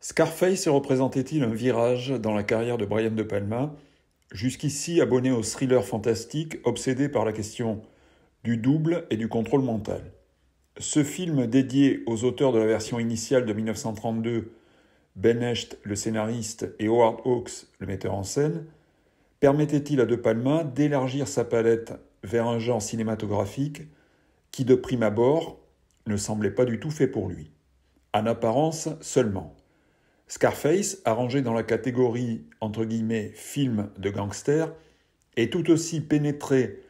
Scarface représentait-il un virage dans la carrière de Brian De Palma, jusqu'ici abonné au thriller fantastique obsédé par la question du double et du contrôle mental. Ce film dédié aux auteurs de la version initiale de 1932, Ben Hecht, le scénariste, et Howard Hawks, le metteur en scène, permettait-il à De Palma d'élargir sa palette vers un genre cinématographique qui, de prime abord, ne semblait pas du tout fait pour lui. En apparence seulement. Scarface, arrangé dans la catégorie « film de gangster », est tout aussi pénétré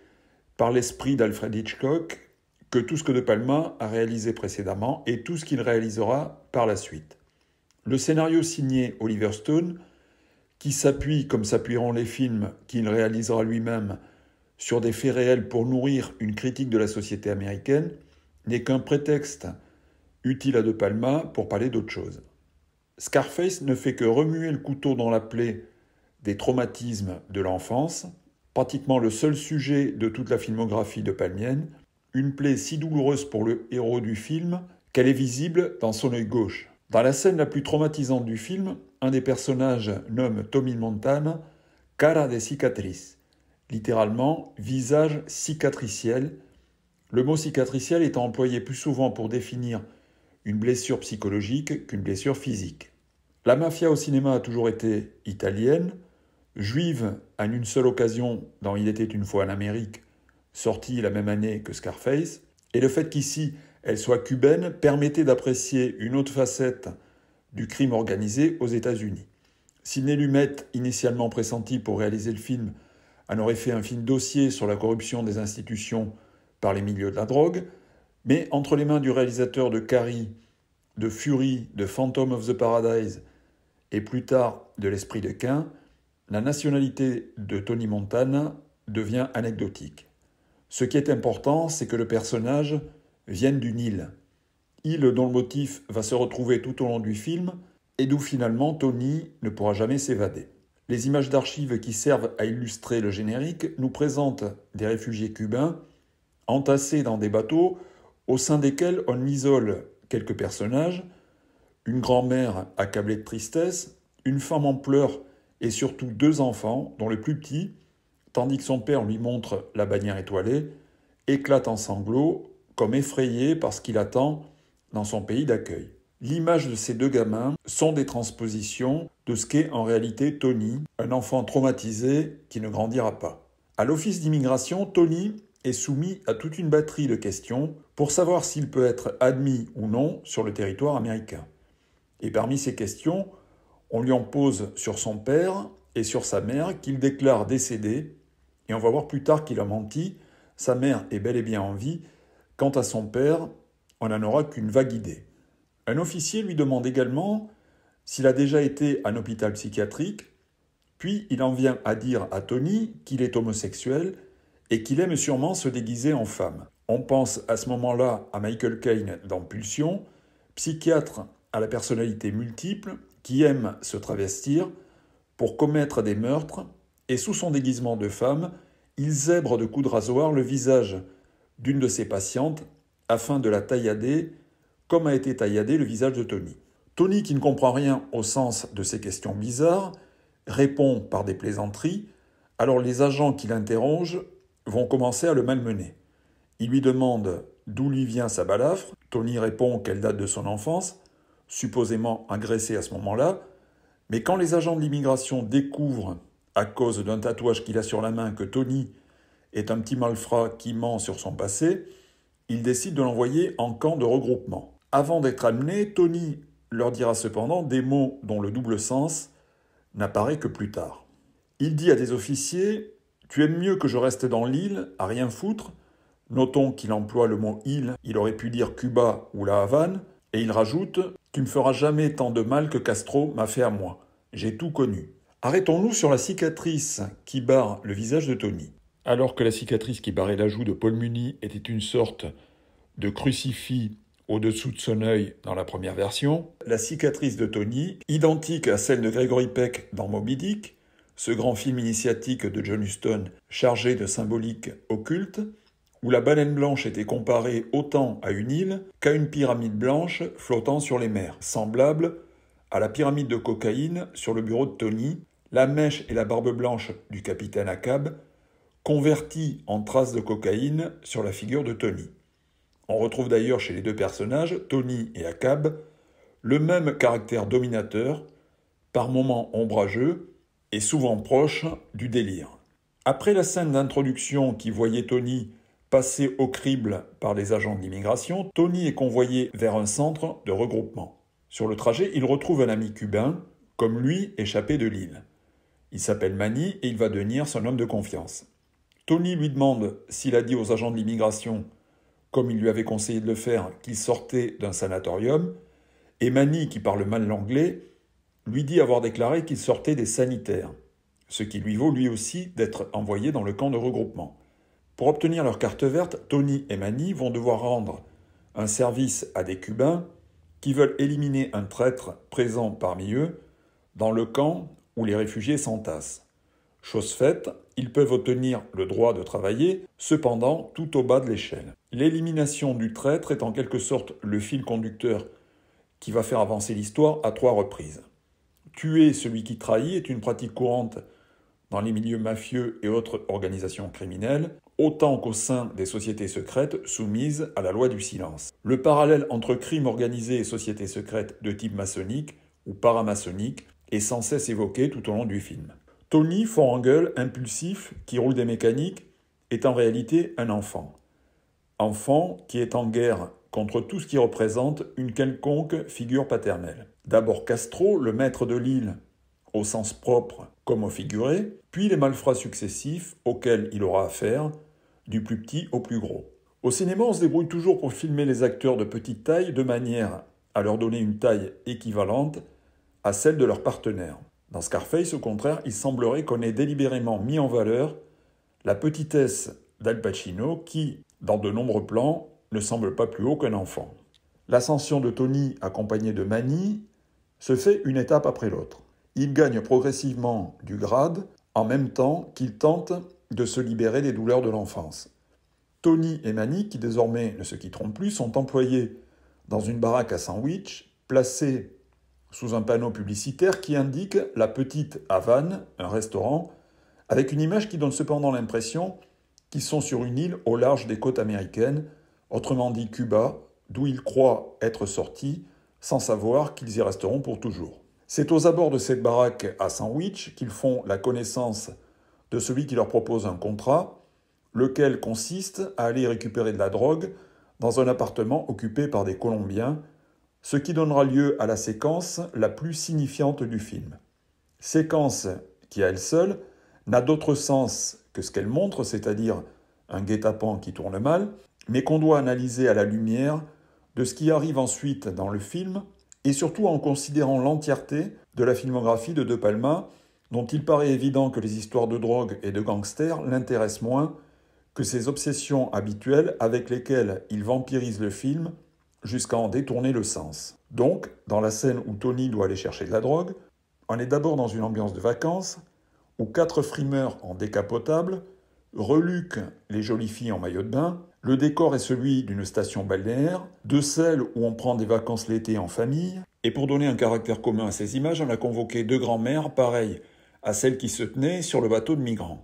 par l'esprit d'Alfred Hitchcock que tout ce que De Palma a réalisé précédemment et tout ce qu'il réalisera par la suite. Le scénario signé Oliver Stone, qui s'appuie, comme s'appuieront les films qu'il réalisera lui-même, sur des faits réels pour nourrir une critique de la société américaine, n'est qu'un prétexte utile à De Palma pour parler d'autre chose. Scarface ne fait que remuer le couteau dans la plaie des traumatismes de l'enfance, pratiquement le seul sujet de toute la filmographie de palmienne, une plaie si douloureuse pour le héros du film qu'elle est visible dans son œil gauche. Dans la scène la plus traumatisante du film, un des personnages nomme Tony Montana « cara de cicatrice », littéralement « visage cicatriciel », le mot cicatriciel étant employé plus souvent pour définir une blessure psychologique qu'une blessure physique. La mafia au cinéma a toujours été italienne, juive en une seule occasion dans Il était une fois en Amérique, sorti la même année que Scarface, et le fait qu'ici elle soit cubaine permettait d'apprécier une autre facette du crime organisé aux États-Unis. Sidney Lumet, initialement pressenti pour réaliser le film, en aurait fait un film dossier sur la corruption des institutions par les milieux de la drogue, mais entre les mains du réalisateur de Carrie, de Fury, de Phantom of the Paradise et plus tard de L'Esprit de Cain, la nationalité de Tony Montana devient anecdotique. Ce qui est important, c'est que le personnage vienne d'une île. Île dont le motif va se retrouver tout au long du film et d'où finalement Tony ne pourra jamais s'évader. Les images d'archives qui servent à illustrer le générique nous présentent des réfugiés cubains entassés dans des bateaux au sein desquels on isole quelques personnages, une grand-mère accablée de tristesse, une femme en pleurs et surtout deux enfants, dont le plus petit, tandis que son père lui montre la bannière étoilée, éclate en sanglots, comme effrayé par ce qu'il attend dans son pays d'accueil. L'image de ces deux gamins sont des transpositions de ce qu'est en réalité Tony, un enfant traumatisé qui ne grandira pas. À l'office d'immigration, Tony est soumis à toute une batterie de questions pour savoir s'il peut être admis ou non sur le territoire américain. Et parmi ces questions, on lui en pose sur son père et sur sa mère qu'il déclare décédés, et on va voir plus tard qu'il a menti, sa mère est bel et bien en vie, quant à son père, on n'en aura qu'une vague idée. Un officier lui demande également s'il a déjà été à un hôpital psychiatrique, puis il en vient à dire à Tony qu'il est homosexuel et qu'il aime sûrement se déguiser en femme. On pense à ce moment-là à Michael Caine dans Pulsion, psychiatre à la personnalité multiple qui aime se travestir pour commettre des meurtres et sous son déguisement de femme, il zèbre de coups de rasoir le visage d'une de ses patientes afin de la taillader comme a été tailladé le visage de Tony. Tony, qui ne comprend rien au sens de ces questions bizarres, répond par des plaisanteries, alors les agents qui l'interrogent vont commencer à le malmener. Il lui demande d'où lui vient sa balafre. Tony répond qu'elle date de son enfance, supposément agressée à ce moment-là. Mais quand les agents de l'immigration découvrent, à cause d'un tatouage qu'il a sur la main, que Tony est un petit malfrat qui ment sur son passé, ils décident de l'envoyer en camp de regroupement. Avant d'être amené, Tony leur dira cependant des mots dont le double sens n'apparaît que plus tard. Il dit à des officiers « Tu aimes mieux que je reste dans l'île, à rien foutre ?» Notons qu'il emploie le mot « île », il aurait pu dire Cuba ou la Havane, et il rajoute « Tu ne feras jamais tant de mal que Castro m'a fait à moi. J'ai tout connu. » Arrêtons-nous sur la cicatrice qui barre le visage de Tony. Alors que la cicatrice qui barrait la joue de Paul Muni était une sorte de crucifix au-dessous de son œil dans la première version, la cicatrice de Tony, identique à celle de Gregory Peck dans Moby Dick, ce grand film initiatique de John Huston chargé de symbolique occulte, où la baleine blanche était comparée autant à une île qu'à une pyramide blanche flottant sur les mers, semblable à la pyramide de cocaïne sur le bureau de Tony, la mèche et la barbe blanche du capitaine Ahcab, convertis en traces de cocaïne sur la figure de Tony. On retrouve d'ailleurs chez les deux personnages, Tony et Ahcab, le même caractère dominateur, par moments ombrageux et souvent proche du délire. Après la scène d'introduction qui voyait Tony passer au crible par les agents de l'immigration, Tony est convoyé vers un centre de regroupement. Sur le trajet, il retrouve un ami cubain, comme lui, échappé de l'île. Il s'appelle Manny et il va devenir son homme de confiance. Tony lui demande s'il a dit aux agents de l'immigration, comme il lui avait conseillé de le faire, qu'il sortait d'un sanatorium, et Manny, qui parle mal l'anglais, lui dit avoir déclaré qu'il sortait des sanitaires, ce qui lui vaut lui aussi d'être envoyé dans le camp de regroupement. Pour obtenir leur carte verte, Tony et Manny vont devoir rendre un service à des Cubains qui veulent éliminer un traître présent parmi eux dans le camp où les réfugiés s'entassent. Chose faite, ils peuvent obtenir le droit de travailler, cependant tout au bas de l'échelle. L'élimination du traître est en quelque sorte le fil conducteur qui va faire avancer l'histoire à 3 reprises. Tuer celui qui trahit est une pratique courante dans les milieux mafieux et autres organisations criminelles, autant qu'au sein des sociétés secrètes soumises à la loi du silence. Le parallèle entre crime organisé et sociétés secrètes de type maçonnique ou paramaçonnique est sans cesse évoqué tout au long du film. Tony, fort en gueule, impulsif, qui roule des mécaniques, est en réalité un enfant. Enfant qui est en guerre contre tout ce qui représente une quelconque figure paternelle. D'abord Castro, le maître de l'île, au sens propre comme au figuré, puis les malfrats successifs auxquels il aura affaire, du plus petit au plus gros. Au cinéma, on se débrouille toujours pour filmer les acteurs de petite taille de manière à leur donner une taille équivalente à celle de leurs partenaires. Dans Scarface, au contraire, il semblerait qu'on ait délibérément mis en valeur la petitesse d'Al Pacino qui, dans de nombreux plans, ne semble pas plus haut qu'un enfant. L'ascension de Tony, accompagné de Manny, se fait une étape après l'autre. Il gagne progressivement du grade en même temps qu'il tente de se libérer des douleurs de l'enfance. Tony et Manny, qui désormais ne se quitteront plus, sont employés dans une baraque à sandwich, placée sous un panneau publicitaire qui indique la Petite Havane, un restaurant, avec une image qui donne cependant l'impression qu'ils sont sur une île au large des côtes américaines, autrement dit Cuba, d'où ils croient être sortis, sans savoir qu'ils y resteront pour toujours. C'est aux abords de cette baraque à sandwich qu'ils font la connaissance de celui qui leur propose un contrat, lequel consiste à aller récupérer de la drogue dans un appartement occupé par des Colombiens, ce qui donnera lieu à la séquence la plus signifiante du film. Séquence qui, à elle seule, n'a d'autre sens que ce qu'elle montre, c'est-à-dire un guet-apens qui tourne mal, mais qu'on doit analyser à la lumière de ce qui arrive ensuite dans le film, et surtout en considérant l'entièreté de la filmographie de De Palma, dont il paraît évident que les histoires de drogue et de gangsters l'intéressent moins que ses obsessions habituelles avec lesquelles il vampirise le film jusqu'à en détourner le sens. Donc, dans la scène où Tony doit aller chercher de la drogue, on est d'abord dans une ambiance de vacances, où 4 frimeurs en décapotable reluquent les jolies filles en maillot de bain. Le décor est celui d'une station balnéaire, de celle où on prend des vacances l'été en famille. Et pour donner un caractère commun à ces images, on a convoqué 2 grands-mères pareilles à celles qui se tenaient sur le bateau de migrants.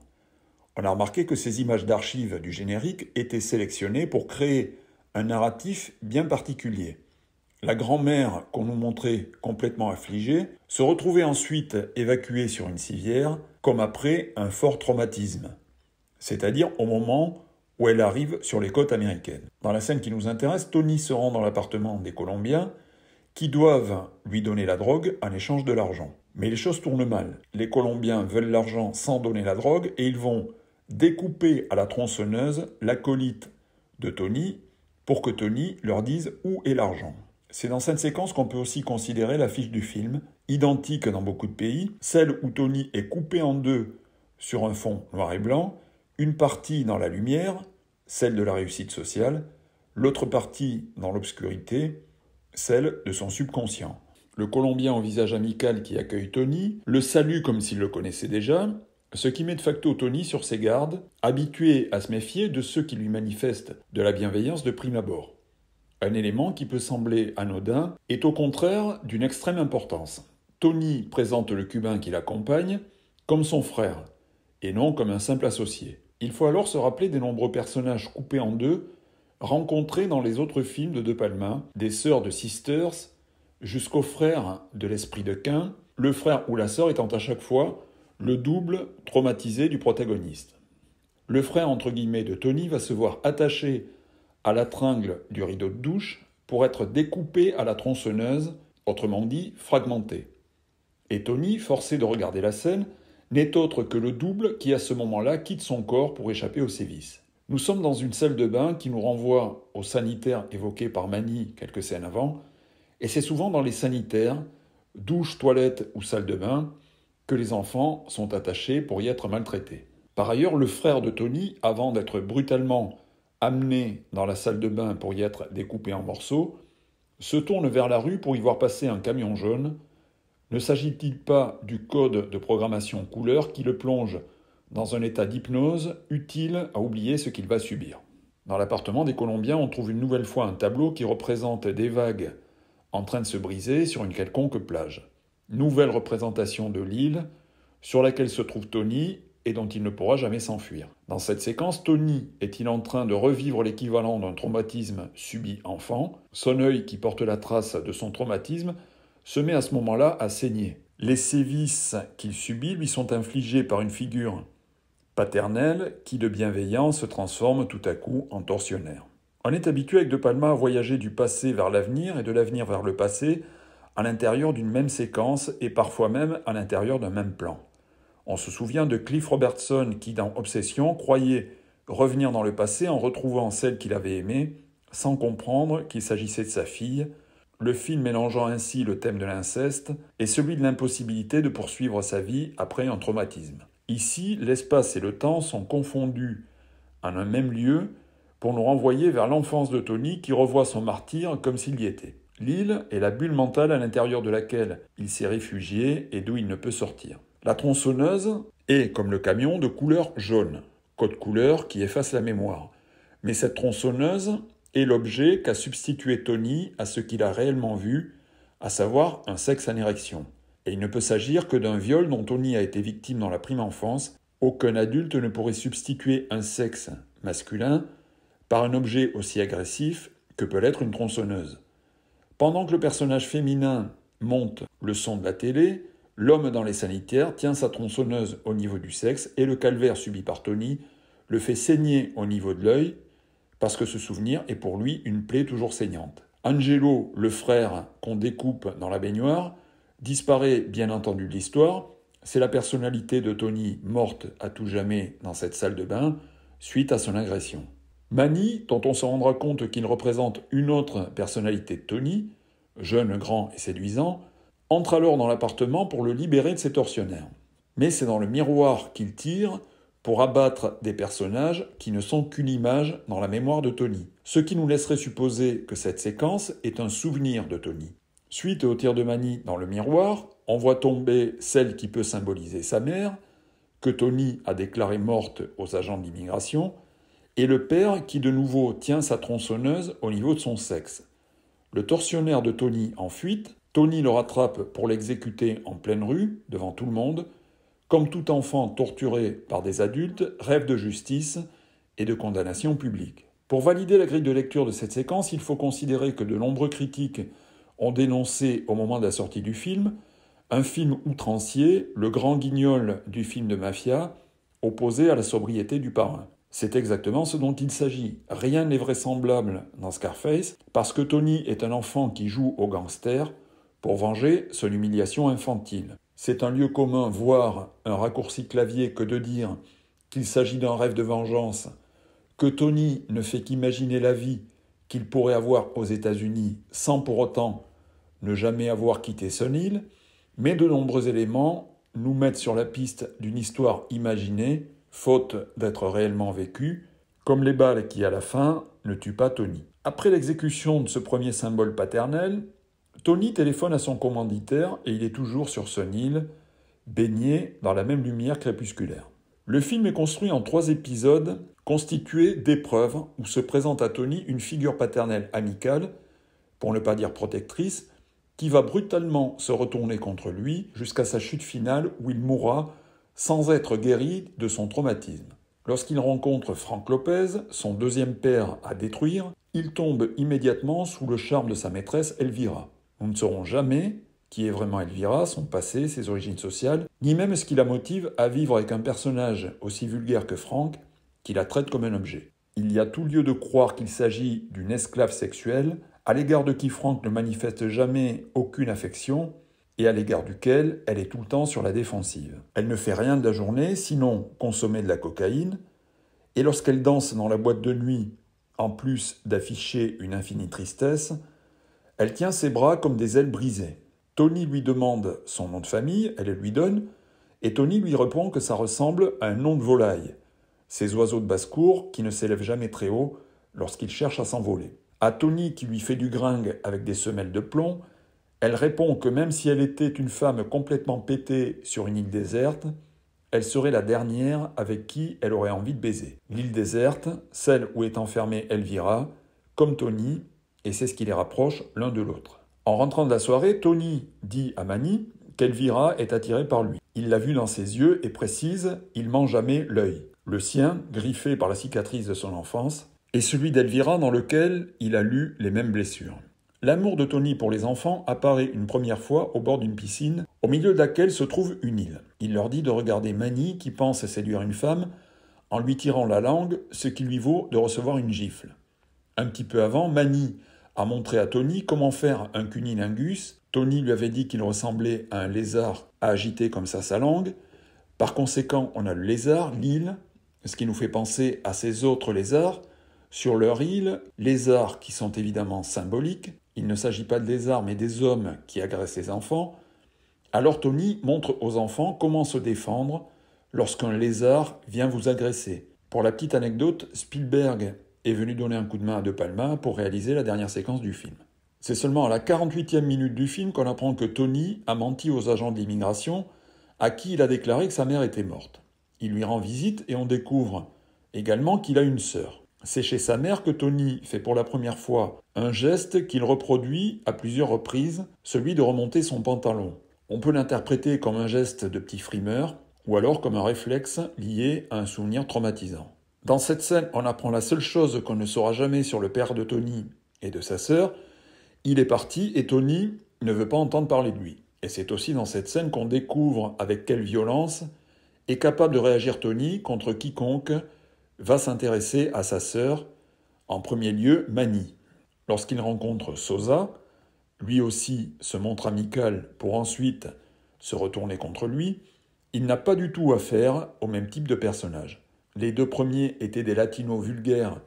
On a remarqué que ces images d'archives du générique étaient sélectionnées pour créer un narratif bien particulier. La grand-mère qu'on nous montrait complètement affligée se retrouvait ensuite évacuée sur une civière comme après un fort traumatisme, c'est-à-dire au moment où elle arrive sur les côtes américaines. Dans la scène qui nous intéresse, Tony se rend dans l'appartement des Colombiens qui doivent lui donner la drogue en échange de l'argent. Mais les choses tournent mal. Les Colombiens veulent l'argent sans donner la drogue et ils vont découper à la tronçonneuse l'acolyte de Tony pour que Tony leur dise où est l'argent. C'est dans cette séquence qu'on peut aussi considérer l'affiche du film, identique dans beaucoup de pays, celle où Tony est coupé en deux sur un fond noir et blanc, une partie dans la lumière, celle de la réussite sociale, l'autre partie dans l'obscurité, celle de son subconscient. Le Colombien au visage amical qui accueille Tony le salue comme s'il le connaissait déjà, ce qui met de facto Tony sur ses gardes, habitué à se méfier de ceux qui lui manifestent de la bienveillance de prime abord. Un élément qui peut sembler anodin est au contraire d'une extrême importance. Tony présente le Cubain qui l'accompagne comme son frère, et non comme un simple associé. Il faut alors se rappeler des nombreux personnages coupés en deux rencontrés dans les autres films de De Palma, des sœurs de Sisters, jusqu'au frère de l'Esprit de Caïn, le frère ou la sœur étant à chaque fois le double traumatisé du protagoniste. Le frère entre guillemets de Tony va se voir attaché à la tringle du rideau de douche pour être découpé à la tronçonneuse, autrement dit fragmenté. Et Tony, forcé de regarder la scène, n'est autre que le double qui à ce moment-là quitte son corps pour échapper aux sévices. Nous sommes dans une salle de bain qui nous renvoie aux sanitaires évoqués par Manny quelques scènes avant, et c'est souvent dans les sanitaires, douche, toilette ou salle de bain, que les enfants sont attachés pour y être maltraités. Par ailleurs, le frère de Tony, avant d'être brutalement amené dans la salle de bain pour y être découpé en morceaux, se tourne vers la rue pour y voir passer un camion jaune. Ne s'agit-il pas du code de programmation couleur qui le plonge dans un état d'hypnose utile à oublier ce qu'il va subir? Dans l'appartement des Colombiens, on trouve une nouvelle fois un tableau qui représente des vagues en train de se briser sur une quelconque plage. Nouvelle représentation de l'île sur laquelle se trouve Tony et dont il ne pourra jamais s'enfuir. Dans cette séquence, Tony est-il en train de revivre l'équivalent d'un traumatisme subi enfant? Son œil, qui porte la trace de son traumatisme, se met à ce moment-là à saigner. Les sévices qu'il subit lui sont infligés par une figure paternelle qui, de bienveillance, se transforme tout à coup en tortionnaire. On est habitué avec De Palma à voyager du passé vers l'avenir et de l'avenir vers le passé à l'intérieur d'une même séquence et parfois même à l'intérieur d'un même plan. On se souvient de Cliff Robertson qui, dans Obsession, croyait revenir dans le passé en retrouvant celle qu'il avait aimée, sans comprendre qu'il s'agissait de sa fille, le film mélangeant ainsi le thème de l'inceste et celui de l'impossibilité de poursuivre sa vie après un traumatisme. Ici, l'espace et le temps sont confondus en un même lieu pour nous renvoyer vers l'enfance de Tony qui revoit son martyre comme s'il y était. L'île est la bulle mentale à l'intérieur de laquelle il s'est réfugié et d'où il ne peut sortir. La tronçonneuse est, comme le camion, de couleur jaune, code couleur qui efface la mémoire. Mais cette tronçonneuse est l'objet qu'a substitué Tony à ce qu'il a réellement vu, à savoir un sexe en érection. Et il ne peut s'agir que d'un viol dont Tony a été victime dans la prime enfance. Aucun adulte ne pourrait substituer un sexe masculin par un objet aussi agressif que peut l'être une tronçonneuse. Pendant que le personnage féminin monte le son de la télé, l'homme dans les sanitaires tient sa tronçonneuse au niveau du sexe et le calvaire subi par Tony le fait saigner au niveau de l'œil parce que ce souvenir est pour lui une plaie toujours saignante. Angelo, le frère qu'on découpe dans la baignoire, disparaît bien entendu de l'histoire. C'est la personnalité de Tony morte à tout jamais dans cette salle de bain suite à son agression. Manny, dont on se rendra compte qu'il représente une autre personnalité de Tony, jeune, grand et séduisant, entre alors dans l'appartement pour le libérer de ses tortionnaires. Mais c'est dans le miroir qu'il tire pour abattre des personnages qui ne sont qu'une image dans la mémoire de Tony, ce qui nous laisserait supposer que cette séquence est un souvenir de Tony. Suite au tir de Manny dans le miroir, on voit tomber celle qui peut symboliser sa mère, que Tony a déclarée morte aux agents de l'immigration, et le père qui de nouveau tient sa tronçonneuse au niveau de son sexe. Le tortionnaire de Tony en fuite, Tony le rattrape pour l'exécuter en pleine rue, devant tout le monde. Comme tout enfant torturé par des adultes, rêve de justice et de condamnation publique. Pour valider la grille de lecture de cette séquence, il faut considérer que de nombreux critiques ont dénoncé au moment de la sortie du film un film outrancier, le grand guignol du film de mafia, opposé à la sobriété du parrain. C'est exactement ce dont il s'agit. Rien n'est vraisemblable dans Scarface, parce que Tony est un enfant qui joue au gangster pour venger son humiliation infantile. C'est un lieu commun, voire un raccourci clavier, que de dire qu'il s'agit d'un rêve de vengeance, que Tony ne fait qu'imaginer la vie qu'il pourrait avoir aux États-Unis sans pour autant ne jamais avoir quitté son île, mais de nombreux éléments nous mettent sur la piste d'une histoire imaginée, faute d'être réellement vécue, comme les balles qui, à la fin, ne tuent pas Tony. Après l'exécution de ce premier symbole paternel, Tony téléphone à son commanditaire et il est toujours sur son île, baigné dans la même lumière crépusculaire. Le film est construit en 3 épisodes constitués d'épreuves où se présente à Tony une figure paternelle amicale, pour ne pas dire protectrice, qui va brutalement se retourner contre lui jusqu'à sa chute finale où il mourra sans être guéri de son traumatisme. Lorsqu'il rencontre Frank Lopez, son deuxième père à détruire, il tombe immédiatement sous le charme de sa maîtresse Elvira. Nous ne saurons jamais qui est vraiment Elvira, son passé, ses origines sociales, ni même ce qui la motive à vivre avec un personnage aussi vulgaire que Frank, qui la traite comme un objet. Il y a tout lieu de croire qu'il s'agit d'une esclave sexuelle, à l'égard de qui Frank ne manifeste jamais aucune affection, et à l'égard duquel elle est tout le temps sur la défensive. Elle ne fait rien de la journée, sinon consommer de la cocaïne, et lorsqu'elle danse dans la boîte de nuit, en plus d'afficher une infinie tristesse, elle tient ses bras comme des ailes brisées. Tony lui demande son nom de famille, elle le lui donne, et Tony lui répond que ça ressemble à un nom de volaille, ces oiseaux de basse-cour qui ne s'élèvent jamais très haut lorsqu'ils cherchent à s'envoler. À Tony qui lui fait du gringue avec des semelles de plomb, elle répond que même si elle était une femme complètement pétée sur une île déserte, elle serait la dernière avec qui elle aurait envie de baiser. L'île déserte, celle où est enfermée Elvira, comme Tony, et c'est ce qui les rapproche l'un de l'autre. En rentrant de la soirée, Tony dit à Manny qu'Elvira est attirée par lui. Il l'a vu dans ses yeux et précise « il ment jamais l'œil ». Le sien, griffé par la cicatrice de son enfance, et celui d'Elvira dans lequel il a lu les mêmes blessures. L'amour de Tony pour les enfants apparaît une première fois au bord d'une piscine, au milieu de laquelle se trouve une île. Il leur dit de regarder Manny qui pense séduire une femme en lui tirant la langue, ce qui lui vaut de recevoir une gifle. Un petit peu avant, Manny a montré à Tony comment faire un cunilingus. Tony lui avait dit qu'il ressemblait à un lézard à agiter comme ça sa langue. Par conséquent, on a le lézard, l'île, ce qui nous fait penser à ces autres lézards. Sur leur île, lézards qui sont évidemment symboliques. Il ne s'agit pas de lézards, mais des hommes qui agressent les enfants. Alors Tony montre aux enfants comment se défendre lorsqu'un lézard vient vous agresser. Pour la petite anecdote, Spielberg est venu donner un coup de main à De Palma pour réaliser la dernière séquence du film. C'est seulement à la 48e minute du film qu'on apprend que Tony a menti aux agents de l'immigration à qui il a déclaré que sa mère était morte. Il lui rend visite et on découvre également qu'il a une sœur. C'est chez sa mère que Tony fait pour la première fois un geste qu'il reproduit à plusieurs reprises, celui de remonter son pantalon. On peut l'interpréter comme un geste de petit frimeur ou alors comme un réflexe lié à un souvenir traumatisant. Dans cette scène, on apprend la seule chose qu'on ne saura jamais sur le père de Tony et de sa sœur. Il est parti et Tony ne veut pas entendre parler de lui. Et c'est aussi dans cette scène qu'on découvre avec quelle violence est capable de réagir Tony contre quiconque va s'intéresser à sa sœur, en premier lieu Manny. Lorsqu'il rencontre Sosa, lui aussi se montre amical pour ensuite se retourner contre lui, il n'a pas du tout affaire au même type de personnage. Les deux premiers étaient des latinos vulgaires,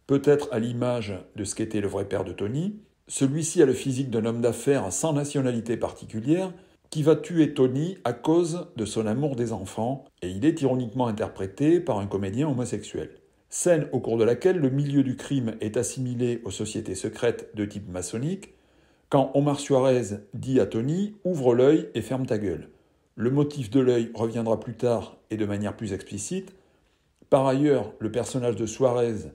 peut-être à l'image de ce qu'était le vrai père de Tony. Celui-ci a le physique d'un homme d'affaires sans nationalité particulière qui va tuer Tony à cause de son amour des enfants, et il est ironiquement interprété par un comédien homosexuel. Scène au cours de laquelle le milieu du crime est assimilé aux sociétés secrètes de type maçonnique, quand Omar Suarez dit à Tony « ouvre l'œil et ferme ta gueule ». Le motif de l'œil reviendra plus tard et de manière plus explicite. Par ailleurs, le personnage de Suarez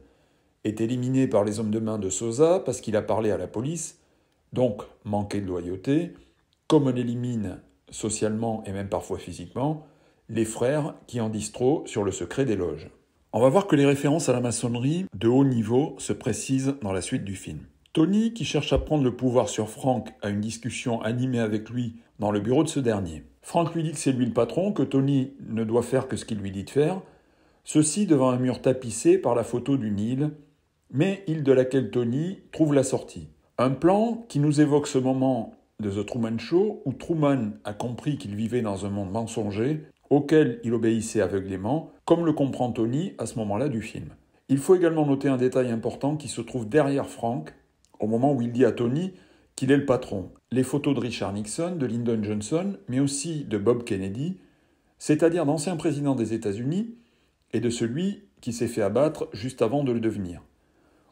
est éliminé par les hommes de main de Sosa parce qu'il a parlé à la police, donc manqué de loyauté, comme on élimine socialement et même parfois physiquement les frères qui en disent trop sur le secret des loges. On va voir que les références à la maçonnerie de haut niveau se précisent dans la suite du film. Tony, qui cherche à prendre le pouvoir sur Frank, a une discussion animée avec lui dans le bureau de ce dernier. Frank lui dit que c'est lui le patron, que Tony ne doit faire que ce qu'il lui dit de faire, ceci devant un mur tapissé par la photo d'une île, mais île de laquelle Tony trouve la sortie. Un plan qui nous évoque ce moment de The Truman Show, où Truman a compris qu'il vivait dans un monde mensonger, auquel il obéissait aveuglément, comme le comprend Tony à ce moment-là du film. Il faut également noter un détail important qui se trouve derrière Frank, au moment où il dit à Tony qu'il est le patron. Les photos de Richard Nixon, de Lyndon Johnson, mais aussi de Bob Kennedy, c'est-à-dire d'anciens présidents des États-Unis, et de celui qui s'est fait abattre juste avant de le devenir.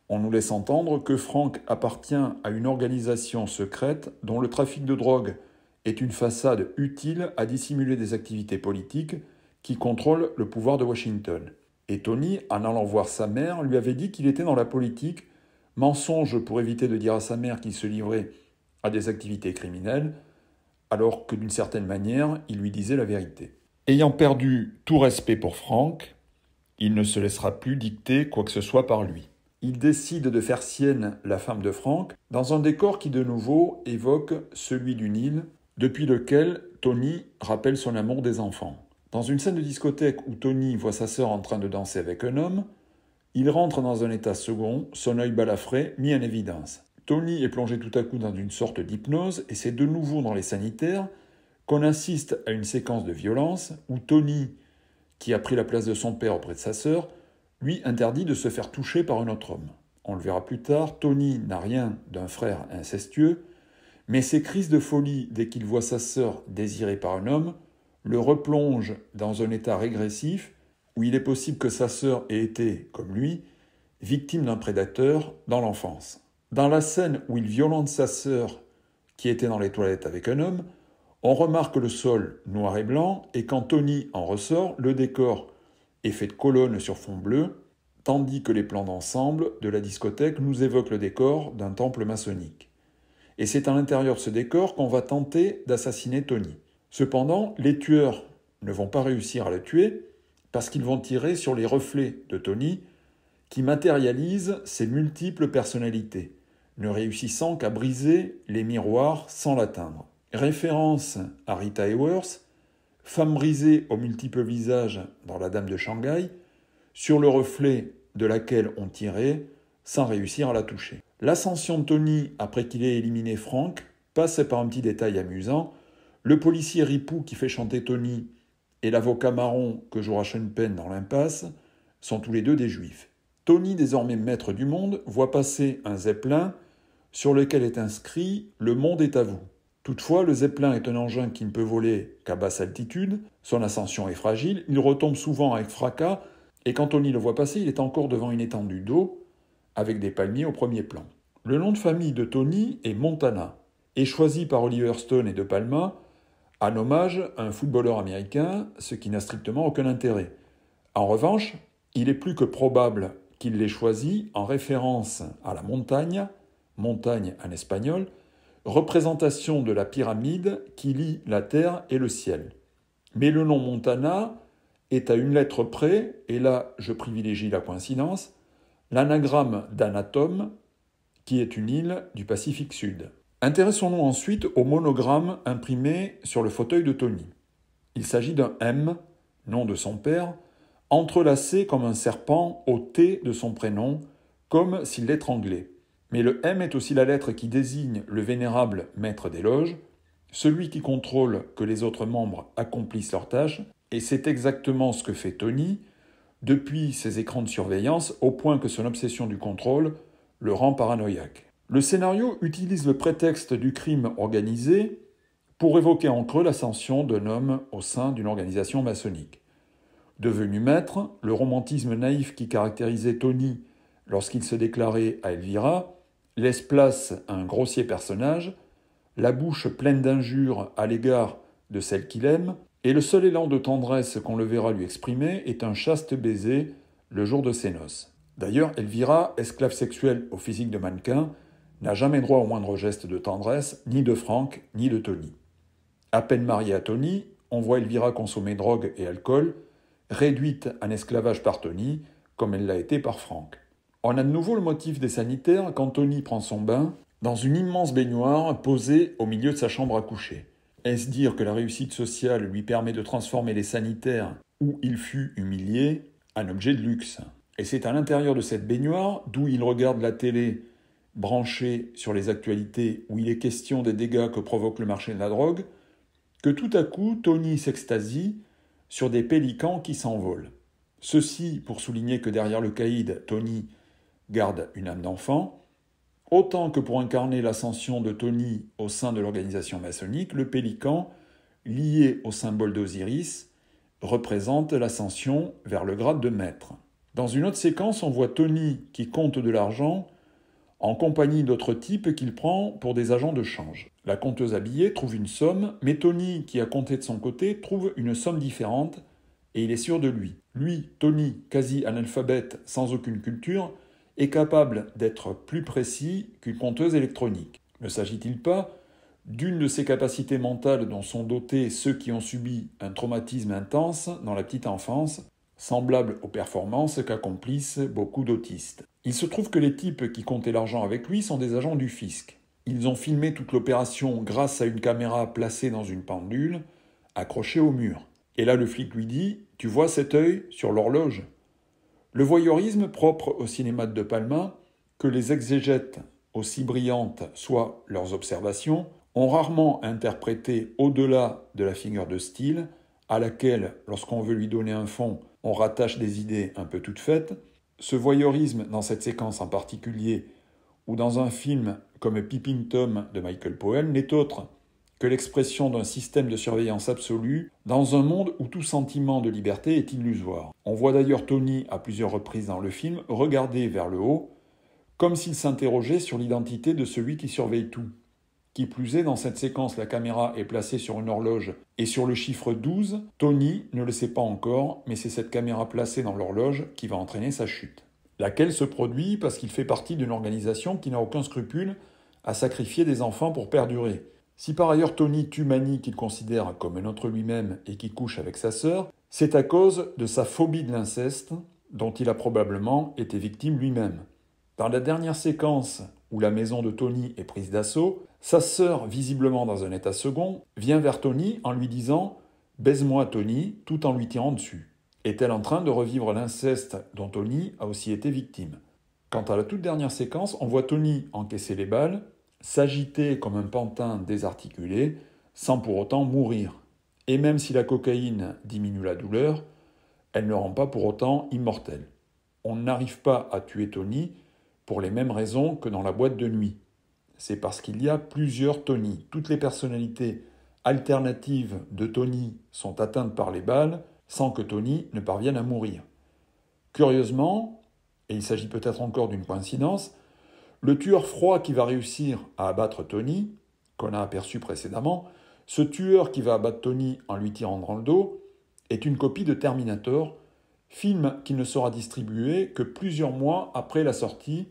On nous laisse entendre que Frank appartient à une organisation secrète dont le trafic de drogue est une façade utile à dissimuler des activités politiques qui contrôle le pouvoir de Washington. Et Tony, en allant voir sa mère, lui avait dit qu'il était dans la politique, mensonge pour éviter de dire à sa mère qu'il se livrait à des activités criminelles, alors que d'une certaine manière, il lui disait la vérité. Ayant perdu tout respect pour Frank, il ne se laissera plus dicter quoi que ce soit par lui. Il décide de faire sienne la femme de Frank dans un décor qui de nouveau évoque celui d'une île depuis lequel Tony rappelle son amour des enfants. Dans une scène de discothèque où Tony voit sa sœur en train de danser avec un homme, il rentre dans un état second, son œil balafré mis en évidence. Tony est plongé tout à coup dans une sorte d'hypnose et c'est de nouveau dans les sanitaires qu'on assiste à une séquence de violence où Tony, qui a pris la place de son père auprès de sa sœur, lui interdit de se faire toucher par un autre homme. On le verra plus tard, Tony n'a rien d'un frère incestueux, mais ses crises de folie dès qu'il voit sa sœur désirée par un homme le replongent dans un état régressif où il est possible que sa sœur ait été, comme lui, victime d'un prédateur dans l'enfance. Dans la scène où il violente sa sœur qui était dans les toilettes avec un homme, on remarque le sol noir et blanc et quand Tony en ressort, le décor est fait de colonnes sur fond bleu, tandis que les plans d'ensemble de la discothèque nous évoquent le décor d'un temple maçonnique. Et c'est à l'intérieur de ce décor qu'on va tenter d'assassiner Tony. Cependant, les tueurs ne vont pas réussir à le tuer parce qu'ils vont tirer sur les reflets de Tony qui matérialisent ses multiples personnalités, ne réussissant qu'à briser les miroirs sans l'atteindre. Référence à Rita Hayworth, femme brisée aux multiples visages dans La Dame de Shanghai, sur le reflet de laquelle on tirait sans réussir à la toucher. L'ascension de Tony après qu'il ait éliminé Frank passe par un petit détail amusant. Le policier ripou qui fait chanter Tony et l'avocat marron que jouera Sean Penn dans L'Impasse sont tous les deux des juifs. Tony, désormais maître du monde, voit passer un zeppelin sur lequel est inscrit « Le monde est à vous ». Toutefois, le zeppelin est un engin qui ne peut voler qu'à basse altitude, son ascension est fragile, il retombe souvent avec fracas, et quand Tony le voit passer, il est encore devant une étendue d'eau, avec des palmiers au premier plan. Le nom de famille de Tony est Montana, et choisi par Oliver Stone et De Palma, en hommage à un footballeur américain, ce qui n'a strictement aucun intérêt. En revanche, il est plus que probable qu'il l'ait choisi en référence à la montagne en espagnol, représentation de la pyramide qui lie la terre et le ciel. Mais le nom Montana est à une lettre près, et là je privilégie la coïncidence, l'anagramme d'Anatome, qui est une île du Pacifique Sud. Intéressons-nous ensuite au monogramme imprimé sur le fauteuil de Tony. Il s'agit d'un M, nom de son père, entrelacé comme un serpent au T de son prénom, comme s'il l'étranglait. Mais le M est aussi la lettre qui désigne le vénérable maître des loges, celui qui contrôle que les autres membres accomplissent leurs tâches, et c'est exactement ce que fait Tony depuis ses écrans de surveillance, au point que son obsession du contrôle le rend paranoïaque. Le scénario utilise le prétexte du crime organisé pour évoquer en creux l'ascension d'un homme au sein d'une organisation maçonnique. Devenu maître, le romantisme naïf qui caractérisait Tony lorsqu'il se déclarait à Elvira laisse place à un grossier personnage, la bouche pleine d'injures à l'égard de celle qu'il aime, et le seul élan de tendresse qu'on le verra lui exprimer est un chaste baiser le jour de ses noces. D'ailleurs, Elvira, esclave sexuelle au physique de mannequin, n'a jamais droit au moindre geste de tendresse, ni de Frank, ni de Tony. À peine mariée à Tony, on voit Elvira consommer drogue et alcool, réduite en esclavage par Tony, comme elle l'a été par Frank. On a de nouveau le motif des sanitaires quand Tony prend son bain dans une immense baignoire posée au milieu de sa chambre à coucher. Est-ce dire que la réussite sociale lui permet de transformer les sanitaires, où il fut humilié, en objet de luxe? Et c'est à l'intérieur de cette baignoire, d'où il regarde la télé branchée sur les actualités, où il est question des dégâts que provoque le marché de la drogue, que tout à coup Tony s'extasie sur des pélicans qui s'envolent. Ceci pour souligner que derrière le caïd, Tony garde une âme d'enfant, autant que pour incarner l'ascension de Tony au sein de l'organisation maçonnique, le pélican, lié au symbole d'Osiris, représente l'ascension vers le grade de maître. Dans une autre séquence, on voit Tony qui compte de l'argent en compagnie d'autres types qu'il prend pour des agents de change. La compteuse habillée trouve une somme, mais Tony, qui a compté de son côté, trouve une somme différente et il est sûr de lui. Lui, Tony, quasi analphabète, sans aucune culture, est capable d'être plus précis qu'une compteuse électronique. Ne s'agit-il pas d'une de ces capacités mentales dont sont dotés ceux qui ont subi un traumatisme intense dans la petite enfance, semblable aux performances qu'accomplissent beaucoup d'autistes? Il se trouve que les types qui comptaient l'argent avec lui sont des agents du fisc. Ils ont filmé toute l'opération grâce à une caméra placée dans une pendule, accrochée au mur. Et là, le flic lui dit « Tu vois cet œil sur l'horloge ?» Le voyeurisme propre au cinéma de De Palma, que les exégètes, aussi brillantes soient leurs observations, ont rarement interprété au-delà de la figure de style, à laquelle, lorsqu'on veut lui donner un fond, on rattache des idées un peu toutes faites. Ce voyeurisme, dans cette séquence en particulier, ou dans un film comme Peeping Tom de Michael Powell, n'est autre que l'expression d'un système de surveillance absolue dans un monde où tout sentiment de liberté est illusoire. On voit d'ailleurs Tony, à plusieurs reprises dans le film, regarder vers le haut, comme s'il s'interrogeait sur l'identité de celui qui surveille tout. Qui plus est, dans cette séquence, la caméra est placée sur une horloge et sur le chiffre 12, Tony ne le sait pas encore, mais c'est cette caméra placée dans l'horloge qui va entraîner sa chute. Laquelle se produit parce qu'il fait partie d'une organisation qui n'a aucun scrupule à sacrifier des enfants pour perdurer. Si par ailleurs Tony tue Manny qu'il considère comme un autre lui-même et qui couche avec sa sœur, c'est à cause de sa phobie de l'inceste dont il a probablement été victime lui-même. Dans la dernière séquence où la maison de Tony est prise d'assaut, sa sœur, visiblement dans un état second, vient vers Tony en lui disant « Baise-moi Tony » tout en lui tirant dessus. Est-elle en train de revivre l'inceste dont Tony a aussi été victime? Quant à la toute dernière séquence, on voit Tony encaisser les balles, s'agiter comme un pantin désarticulé, sans pour autant mourir. Et même si la cocaïne diminue la douleur, elle ne rend pas pour autant immortel. On n'arrive pas à tuer Tony pour les mêmes raisons que dans la boîte de nuit. C'est parce qu'il y a plusieurs Tony. Toutes les personnalités alternatives de Tony sont atteintes par les balles sans que Tony ne parvienne à mourir. Curieusement, et il s'agit peut-être encore d'une coïncidence, le tueur froid qui va réussir à abattre Tony, qu'on a aperçu précédemment, ce tueur qui va abattre Tony en lui tirant dans le dos, est une copie de Terminator, film qui ne sera distribué que plusieurs mois après la sortie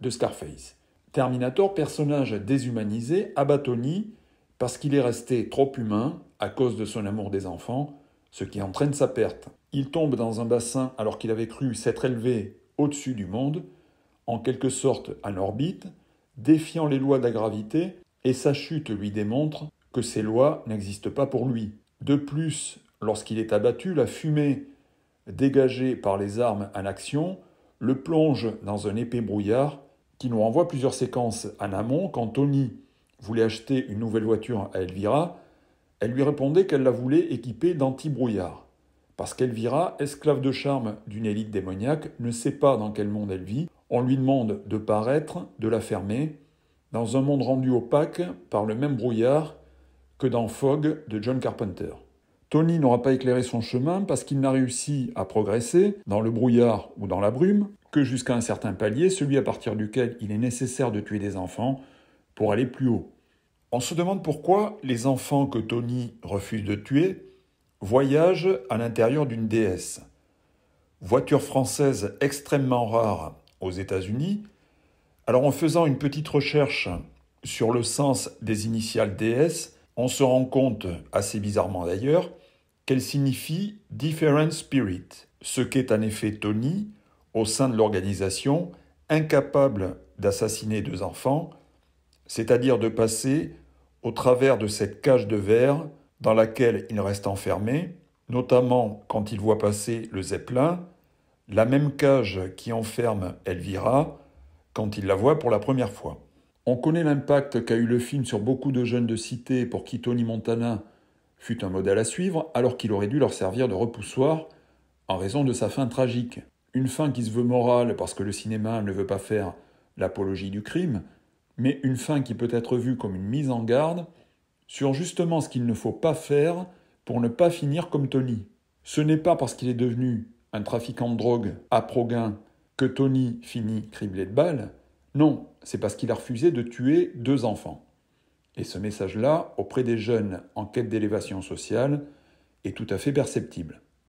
de Scarface. Terminator, personnage déshumanisé, abat Tony parce qu'il est resté trop humain à cause de son amour des enfants, ce qui entraîne sa perte. Il tombe dans un bassin alors qu'il avait cru s'être élevé au-dessus du monde, en quelque sorte en orbite, défiant les lois de la gravité, et sa chute lui démontre que ces lois n'existent pas pour lui. De plus, lorsqu'il est abattu, la fumée dégagée par les armes en action le plonge dans un épais brouillard qui nous renvoie plusieurs séquences en amont. Quand Tony voulait acheter une nouvelle voiture à Elvira, elle lui répondait qu'elle la voulait équipée d'anti-brouillard. Parce qu'Elvira, esclave de charme d'une élite démoniaque, ne sait pas dans quel monde elle vit. On lui demande de paraître, de la fermer, dans un monde rendu opaque par le même brouillard que dans Fog de John Carpenter. Tony n'aura pas éclairé son chemin parce qu'il n'a réussi à progresser, dans le brouillard ou dans la brume, que jusqu'à un certain palier, celui à partir duquel il est nécessaire de tuer des enfants pour aller plus haut. On se demande pourquoi les enfants que Tony refuse de tuer voyagent à l'intérieur d'une DS. Voiture française extrêmement rare aux États-Unis. Alors en faisant une petite recherche sur le sens des initiales DS, on se rend compte, assez bizarrement d'ailleurs, qu'elle signifie « different spirit », ce qu'est en effet Tony au sein de l'organisation, incapable d'assassiner 2 enfants, c'est-à-dire de passer au travers de cette cage de verre dans laquelle il reste enfermé, notamment quand il voit passer le Zeppelin, la même cage qui enferme Elvira quand il la voit pour la première fois. On connaît l'impact qu'a eu le film sur beaucoup de jeunes de cité pour qui Tony Montana fut un modèle à suivre, alors qu'il aurait dû leur servir de repoussoir en raison de sa fin tragique. Une fin qui se veut morale parce que le cinéma ne veut pas faire l'apologie du crime, mais une fin qui peut être vue comme une mise en garde sur justement ce qu'il ne faut pas faire pour ne pas finir comme Tony. Ce n'est pas parce qu'il est devenu un trafiquant de drogue à Proguin que Tony finit criblé de balles. Non, c'est parce qu'il a refusé de tuer 2 enfants. Et ce message-là, auprès des jeunes en quête d'élévation sociale, est tout à fait perceptible.